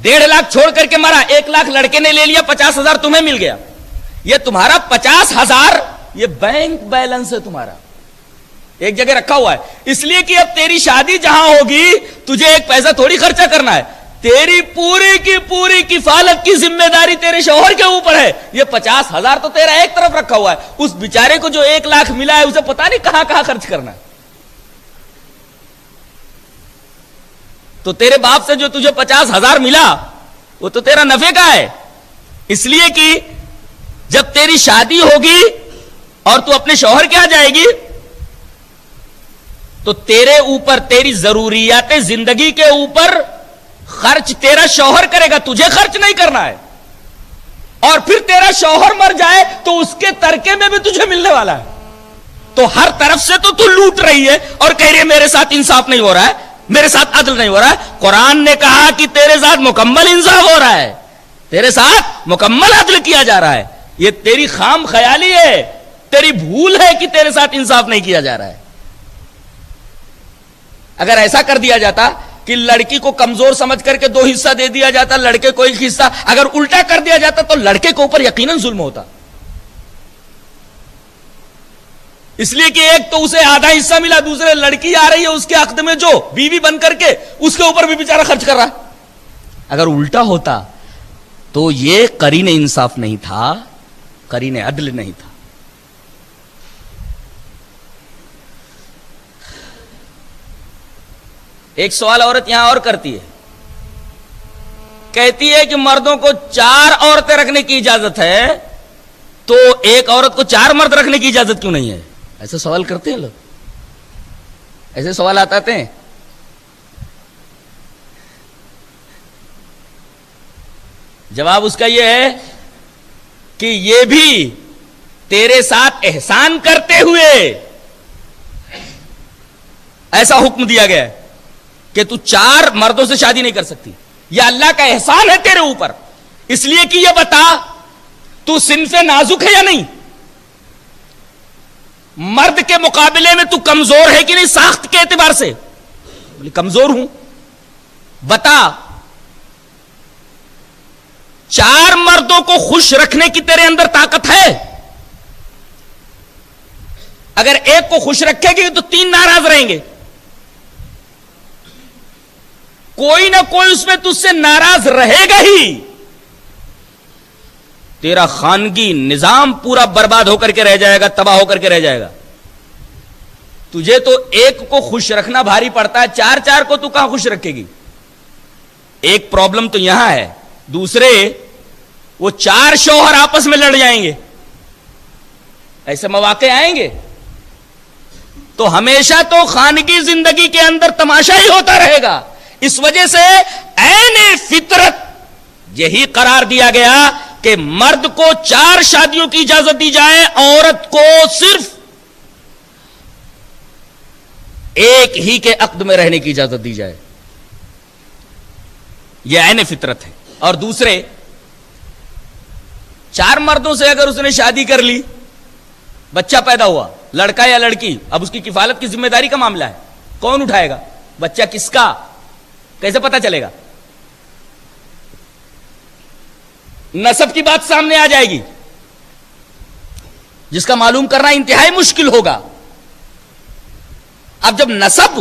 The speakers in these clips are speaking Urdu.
1.5 چھوڑ کر کے مرا, 1 لاکھ لڑکے نے لے لیا, 50,000 تمہیں مل گیا. یہ تمہارا 50,000 یہ بینک بیلنس ہے تمہارا, ایک جگہ رکھا ہوا ہے. اس لیے کہ اب تیری شادی جہاں ہوگی تجھے ایک پیسہ تھوڑی خرچہ کرنا ہے, تیری پوری کی پوری کفالت کی ذمہ داری تیرے شوہر کے اوپر ہے. یہ 50,000 تو تیرا ایک طرف رکھا ہوا ہے, اس بیچارے کو جو 1 لاکھ ملا ہے اسے پتا نہیں کہاں کہاں خرچ کرنا ہے. تو تیرے باپ سے جو تجھے 50,000 ملا وہ تو تیرا نفع کا ہے. اس لیے کہ جب تیری شادی ہوگی اور تو اپنے شوہر کے یہاں جائے گی تو تیرے اوپر, تیری ضروریات زندگی کے اوپر خرچ تیرا شوہر کرے گا, تجھے خرچ نہیں کرنا ہے. اور پھر تیرا شوہر مر جائے تو اس کے ترکے میں بھی تجھے ملنے والا ہے. تو ہر طرف سے تو لوٹ رہی ہے اور کہہ رہی ہے میرے ساتھ انصاف نہیں ہو رہا ہے, میرے ساتھ عدل نہیں ہو رہا ہے. قرآن نے کہا کہ تیرے ساتھ مکمل انصاف ہو رہا ہے, تیرے ساتھ مکمل عدل کیا جا رہا ہے. یہ تیری خام خیالی ہے, تیری بھول ہے کہ تیرے ساتھ انصاف نہیں کیا جا رہا ہے. اگر ایسا کر دیا جاتا کہ لڑکی کو کمزور سمجھ کر کے 2 حصہ دے دیا جاتا, لڑکے کو 1 حصہ, اگر الٹا کر دیا جاتا تو لڑکے کے اوپر یقیناً ظلم ہوتا. اس لیے کہ ایک تو اسے آدھا حصہ ملا, دوسرے لڑکی آ رہی ہے اس کے عقد میں جو بیوی بن کر کے, اس کے اوپر بھی بیچارہ خرچ کر رہا ہے. اگر الٹا ہوتا تو یہ قرین انصاف نہیں تھا, قرین عدل نہیں تھا. ایک سوال عورت یہاں اور کرتی ہے, کہتی ہے کہ مردوں کو 4 عورتیں رکھنے کی اجازت ہے تو ایک عورت کو 4 مرد رکھنے کی اجازت کیوں نہیں ہے؟ ایسا سوال کرتے ہیں لوگ, ایسے سوالات آتے ہیں. جواب اس کا یہ ہے کہ یہ بھی تیرے ساتھ احسان کرتے ہوئے ایسا حکم دیا گیا ہے کہ تو 4 مردوں سے شادی نہیں کر سکتی. یہ اللہ کا احسان ہے تیرے اوپر. اس لیے کہ یہ بتا تو صنف نازک ہے یا نہیں, مرد کے مقابلے میں تو کمزور ہے کہ نہیں ساخت کے اعتبار سے؟ بولے کمزور ہوں. بتا 4 مردوں کو خوش رکھنے کی تیرے اندر طاقت ہے؟ اگر ایک کو خوش رکھے گی تو 3 ناراض رہیں گے. کوئی نہ کوئی اس میں تجھ سے ناراض رہے گا ہی. تیرا خانگی نظام پورا برباد ہو کر کے رہ جائے گا, تباہ ہو کر کے رہ جائے گا. تجھے تو ایک کو خوش رکھنا بھاری پڑتا ہے, 4 کو تو کہاں خوش رکھے گی؟ ایک پرابلم تو یہاں ہے. دوسرے وہ 4 شوہر آپس میں لڑ جائیں گے, ایسے مواقع آئیں گے تو ہمیشہ تو خانگی زندگی کے اندر تماشا ہی ہوتا رہے گا. اس وجہ سے عین فطرت یہی قرار دیا گیا کہ مرد کو 4 شادیوں کی اجازت دی جائے, عورت کو صرف ایک ہی کے عقد میں رہنے کی اجازت دی جائے. یہ عین فطرت ہے. اور دوسرے 4 مردوں سے اگر اس نے شادی کر لی, بچہ پیدا ہوا, لڑکا یا لڑکی, اب اس کی کفالت کی ذمہ داری کا معاملہ ہے. کون اٹھائے گا بچہ؟ کس کا؟ کیسے پتا چلے گا؟ نسب کی بات سامنے آ جائے گی جس کا معلوم کرنا انتہائی مشکل ہوگا. اب جب نسب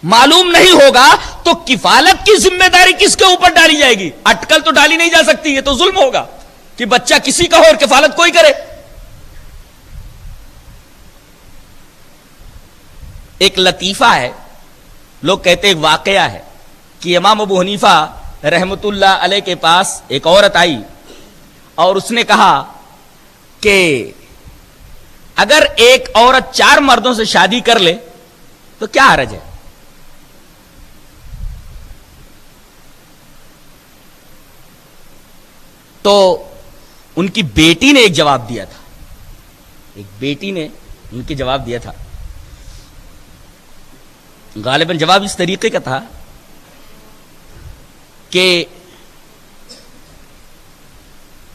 معلوم نہیں ہوگا تو کفالت کی ذمہ داری کس کے اوپر ڈالی جائے گی؟ اٹکل تو ڈالی نہیں جا سکتی, یہ تو ظلم ہوگا کہ بچہ کسی کا ہو اور کفالت کوئی کرے. ایک لطیفہ ہے, لوگ کہتے ایک واقعہ ہے کہ امام ابو حنیفہ رحمت اللہ علیہ کے پاس ایک عورت آئی اور اس نے کہا کہ اگر ایک عورت 4 مردوں سے شادی کر لے تو کیا حرج ہے؟ تو ان کی بیٹی نے ایک جواب دیا تھا, ایک بیٹی نے ان کے جواب دیا تھا. غالباً جواب اس طریقے کا تھا کہ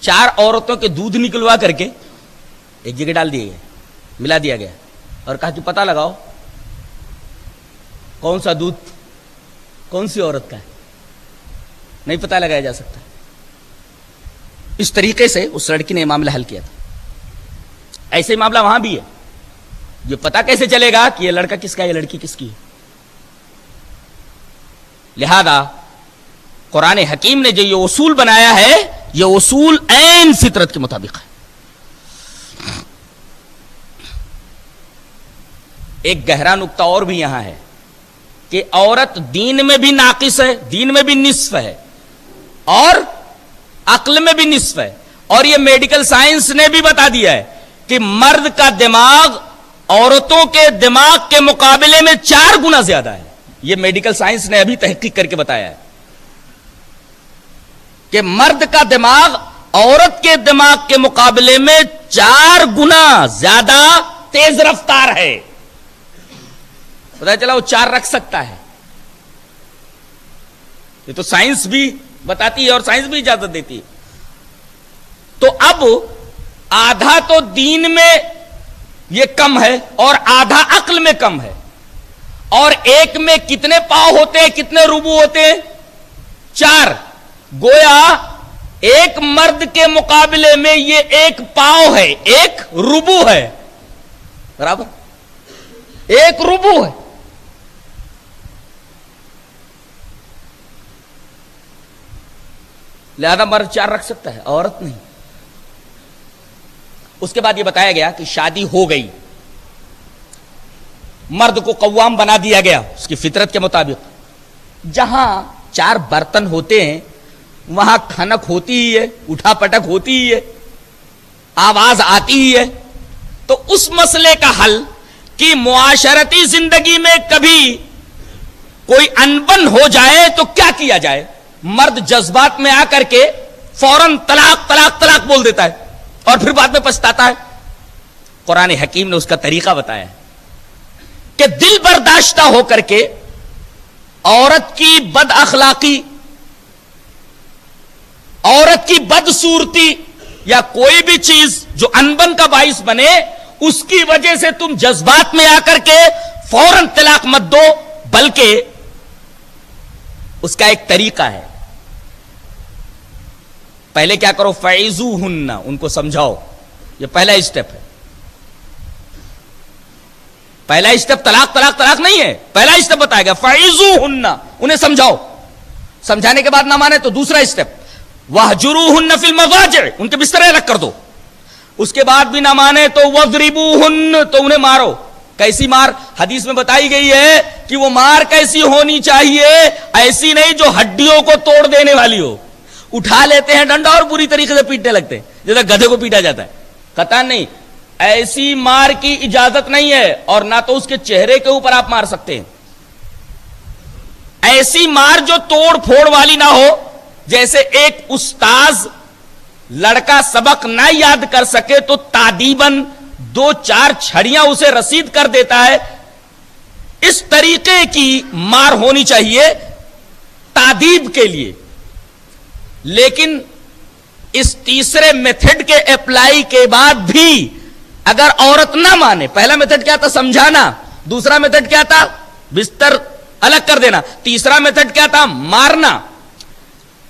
4 عورتوں کے دودھ نکلوا کر کے ایک جگہ ڈال دیا گیا, ملا دیا گیا اور کہا کہ پتہ لگاؤ کون سا دودھ کون سی عورت کا ہے. نہیں پتہ لگایا جا سکتا. اس طریقے سے اس لڑکی نے معاملہ حل کیا تھا. ایسے ہی معاملہ وہاں بھی ہے. یہ پتہ کیسے چلے گا کہ یہ لڑکا کس کا ہے, یہ لڑکی کس کی ہے؟ لہذا قرآن حکیم نے جو یہ اصول بنایا ہے, یہ اصول عین فطرت کے مطابق ہے. ایک گہرا نقطہ اور بھی یہاں ہے کہ عورت دین میں بھی ناقص ہے, دین میں بھی نصف ہے, اور عقل میں بھی نصف ہے. اور یہ میڈیکل سائنس نے بھی بتا دیا ہے کہ مرد کا دماغ عورتوں کے دماغ کے مقابلے میں 4 گنا زیادہ ہے. یہ میڈیکل سائنس نے ابھی تحقیق کر کے بتایا ہے کہ مرد کا دماغ عورت کے دماغ کے مقابلے میں 4 گنا زیادہ تیز رفتار ہے. پتا چلا وہ 4 رکھ سکتا ہے. یہ تو سائنس بھی بتاتی ہے اور سائنس بھی اجازت دیتی ہے. تو اب آدھا تو دین میں یہ کم ہے اور آدھا عقل میں کم ہے. اور ایک میں کتنے پاؤں ہوتے ہیں, کتنے ربو ہوتے ہیں؟ 4. گویا ایک مرد کے مقابلے میں یہ 1 پاؤں ہے, 1 ربو ہے. برابر 1 ربو ہے. لہذا مرد 4 رکھ سکتا ہے, عورت نہیں. اس کے بعد یہ بتایا گیا کہ شادی ہو گئی, مرد کو قوام بنا دیا گیا اس کی فطرت کے مطابق. جہاں 4 برتن ہوتے ہیں وہاں کھنک ہوتی ہی ہے, اٹھا پٹک ہوتی ہی ہے, آواز آتی ہی ہے. تو اس مسئلے کا حل کہ معاشرتی زندگی میں کبھی کوئی انبن ہو جائے تو کیا کیا جائے؟ مرد جذبات میں آ کر کے فوراً طلاق طلاق طلاق بول دیتا ہے اور پھر بعد میں پچھتاتا ہے. قرآن حکیم نے اس کا طریقہ بتایا ہے کہ دل برداشتہ ہو کر کے عورت کی بد اخلاقی, عورت کی بدصورتی یا کوئی بھی چیز جو انبن کا باعث بنے, اس کی وجہ سے تم جذبات میں آ کر کے فوراً طلاق مت دو, بلکہ اس کا ایک طریقہ ہے. پہلے کیا کرو؟ فعظوہن, ان کو سمجھاؤ. یہ پہلا اسٹیپ ہے. پہلا اسٹیپ طلاق طلاق طلاق نہیں ہے, پہلا اسٹیپ بتایا گیا فعظوہن, انہیں سمجھاؤ. سمجھانے کے بعد نہ مانے تو دوسرا اسٹیپ واہجروہن فی المضاجع, ان کے بسترے الگ کر دو. اس کے بعد بھی نہ مانے تو واضربوہن, تو انہیں مارو. کیسی مار؟ حدیث میں بتائی گئی ہے کہ وہ مار کیسی ہونی چاہیے, ایسی نہیں جو ہڈیوں کو توڑ دینے والی ہو. اٹھا لیتے ہیں ڈنڈا اور پوری طریقے سے پیٹنے لگتے ہیں جیسے گدھے کو پیٹا جاتا ہے. قطعاً نہیں, ایسی مار کی اجازت نہیں ہے, اور نہ تو اس کے چہرے کے اوپر آپ مار سکتے ہیں. ایسی مار جو توڑ پھوڑ والی نہ ہو, جیسے ایک استاذ لڑکا سبق نہ یاد کر سکے تو تادیباً 2-4 چھڑیاں اسے رسید کر دیتا ہے. اس طریقے کی مار ہونی چاہیے تادیب کے لیے. لیکن اس تیسرے میتھڈ کے اپلائی کے بعد بھی اگر عورت نہ مانے, پہلا میتھڈ کیا تھا؟ سمجھانا. دوسرا میتھڈ کیا تھا؟ بستر الگ کر دینا. تیسرا میتھڈ کیا تھا؟ مارنا.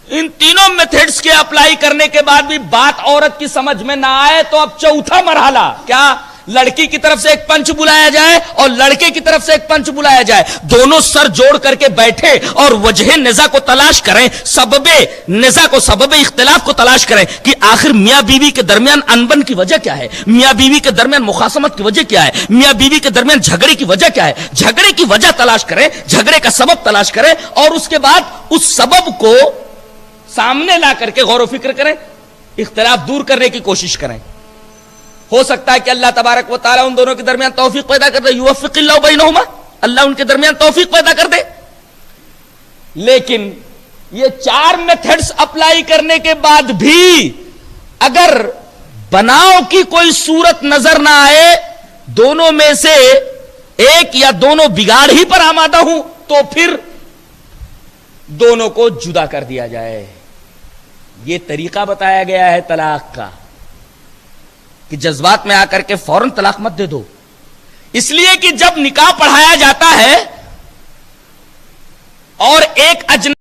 ان تینوں میتھڈز کے اپلائی کرنے کے بعد بھی بات عورت کی سمجھ میں نہ آئے تو اب چوتھا مرحلہ کیا؟ لڑکی کی طرف سے ایک پنچ بلایا جائے اور لڑکے کی طرف سے ایک پنچ بلایا جائے. دونوں سر جوڑ کر کے بیٹھے اور وجہ نزاع کو تلاش کریں, سبب نزاع کو, سبب اختلاف کو تلاش کریں کہ آخر میاں بیوی کے درمیان انبن کی وجہ کیا ہے, میاں بیوی کے درمیان مخاصمت کی وجہ کیا ہے, میاں بیوی کے درمیان جھگڑے کی وجہ کیا ہے. جھگڑے کی وجہ تلاش کریں, جھگڑے کا سبب تلاش کریں, اور اس کے بعد اس سبب کو سامنے لا کر کے غور و فکر کریں, اختلاف دور کرنے کی کوشش کریں. ہو سکتا ہے کہ اللہ تبارک و تعالیٰ ان دونوں کے درمیان توفیق پیدا کر دے, یوفق اللہ بینہما, اللہ ان کے درمیان توفیق پیدا کر دے. لیکن یہ 4 میتھڈز اپلائی کرنے کے بعد بھی اگر بناؤ کی کوئی صورت نظر نہ آئے, دونوں میں سے ایک یا دونوں بگاڑ ہی پر آمادہ ہوں, تو پھر دونوں کو جدا کر دیا جائے. یہ طریقہ بتایا گیا ہے طلاق کا کہ جذبات میں آ کر کے فوراً طلاق مت دے دو. اس لیے کہ جب نکاح پڑھایا جاتا ہے اور ایک